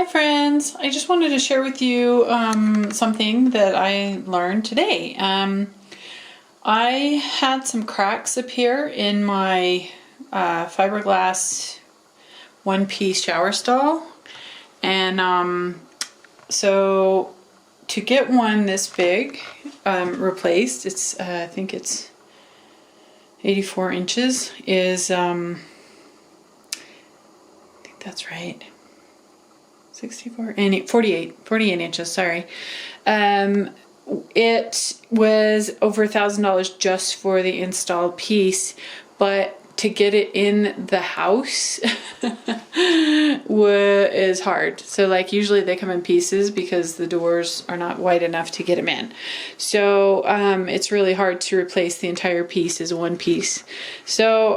Hi friends, I just wanted to share with you something that I learned today. I had some cracks appear in my fiberglass one-piece shower stall, and so to get one this big replaced, it's I think it's 84 inches is I think that's right. 64 and 48 inches, sorry. It was over $1,000 just for the installed piece, but to get it in the house is hard. So like usually they come in pieces because the doors are not wide enough to get them in. So it's really hard to replace the entire piece as one piece. So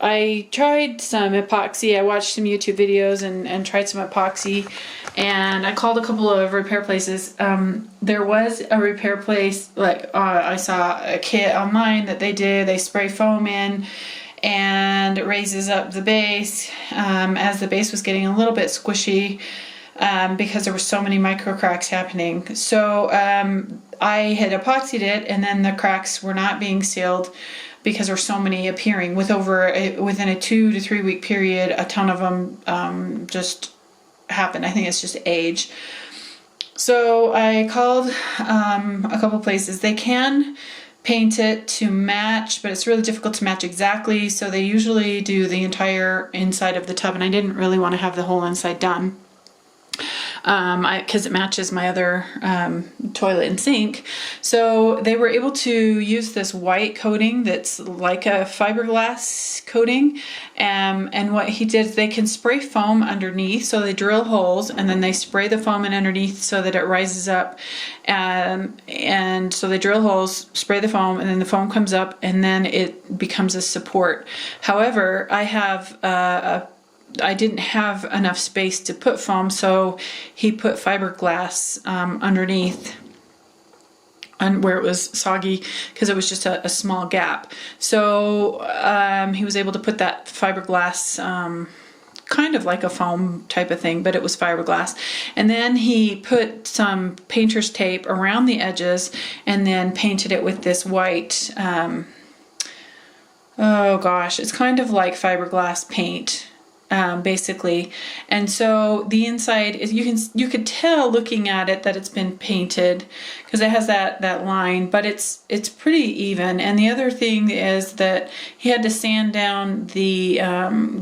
I tried some epoxy. I watched some YouTube videos and tried some epoxy, and I called a couple of repair places. There was a repair place, like I saw a kit online that they spray foam in and it raises up the base as the base was getting a little bit squishy because there were so many micro cracks happening. So I had epoxied it, and then the cracks were not being sealed because there were so many appearing. Within a 2 to 3 week period, a ton of them just happened. I think it's just age. So I called a couple places. They can paint it to match, but it's really difficult to match exactly. So they usually do the entire inside of the tub, and I didn't really want to have the whole inside done because it matches my other toilet and sink. So they were able to use this white coating that's like a fiberglass coating, and what he did is they can spray foam underneath, so they drill holes and then they spray the foam in underneath so that it rises up, and so they drill holes, spray the foam, and then the foam comes up and then it becomes a support. However, I didn't have enough space to put foam, so he put fiberglass underneath and where it was soggy because it was just a small gap. So he was able to put that fiberglass kind of like a foam type of thing, but it was fiberglass. And then he put some painter's tape around the edges and then painted it with this white, oh gosh, it's kind of like fiberglass paint. Basically, and so the inside is you could tell looking at it that it's been painted because it has that line, but it's pretty even. And the other thing is that he had to sand down the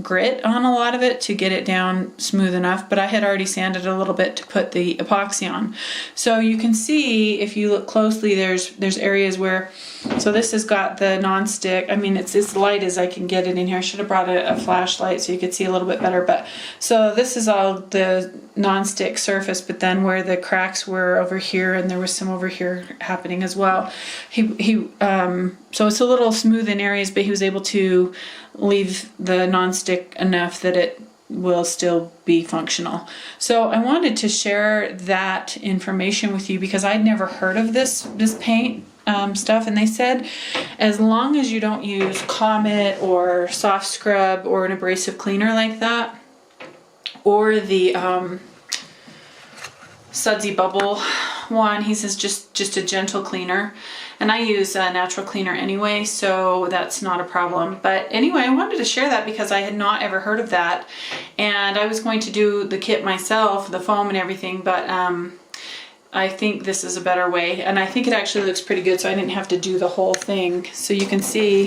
grit on a lot of it to get it down smooth enough, but I had already sanded a little bit to put the epoxy on. So you can see if you look closely, there's areas where, so this has got the non-stick. I mean, it's as light as I can get it in here. I should have brought a flashlight so you could see a little bit better. But so this is all the non-stick surface, but then where the cracks were over here, and there was some over here happening as well. So it's a little smooth in areas, but he was able to leave the non-stick enough that it will still be functional. So I wanted to share that information with you because I'd never heard of this paint stuff, and they said as long as you don't use Comet or soft scrub or an abrasive cleaner like that, or the sudsy bubble one, he says just a gentle cleaner, and I use a natural cleaner anyway, so that's not a problem. But anyway, I wanted to share that because I had not ever heard of that, and I was going to do the kit myself, the foam and everything, but I think this is a better way, and I think it actually looks pretty good, so I didn't have to do the whole thing. So you can see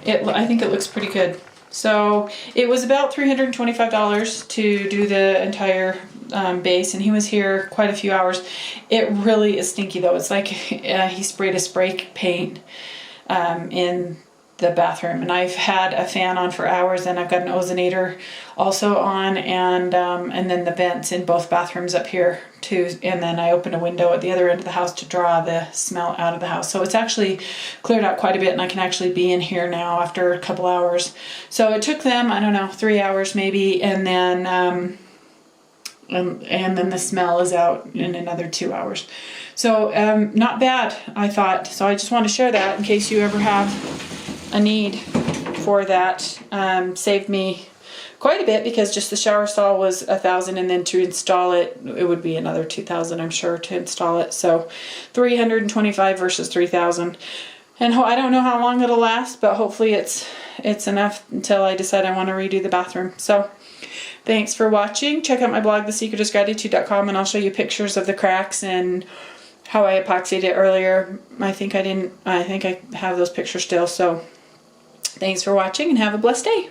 it, I think it looks pretty good. So it was about $325 to do the entire base, and he was here quite a few hours. It really is stinky though. It's like he sprayed a spray paint in the bathroom, and I've had a fan on for hours, and I've got an ozonator also on, and then the vents in both bathrooms up here too, and then I opened a window at the other end of the house to draw the smell out of the house. So it's actually cleared out quite a bit, and I can actually be in here now after a couple hours. So it took them, I don't know, 3 hours maybe, and then the smell is out in another 2 hours. So not bad, I thought. So I just want to share that in case you ever have a need for that. Saved me quite a bit, because just the shower stall was $1,000, and then to install it, it would be another $2,000, I'm sure, to install it. So $325 versus $3,000. And I don't know how long it'll last, but hopefully it's enough until I decide I want to redo the bathroom. So thanks for watching. Check out my blog, thesecretisgratitude.com, and I'll show you pictures of the cracks and how I epoxied it earlier. I think I have those pictures still. So thanks for watching, and have a blessed day.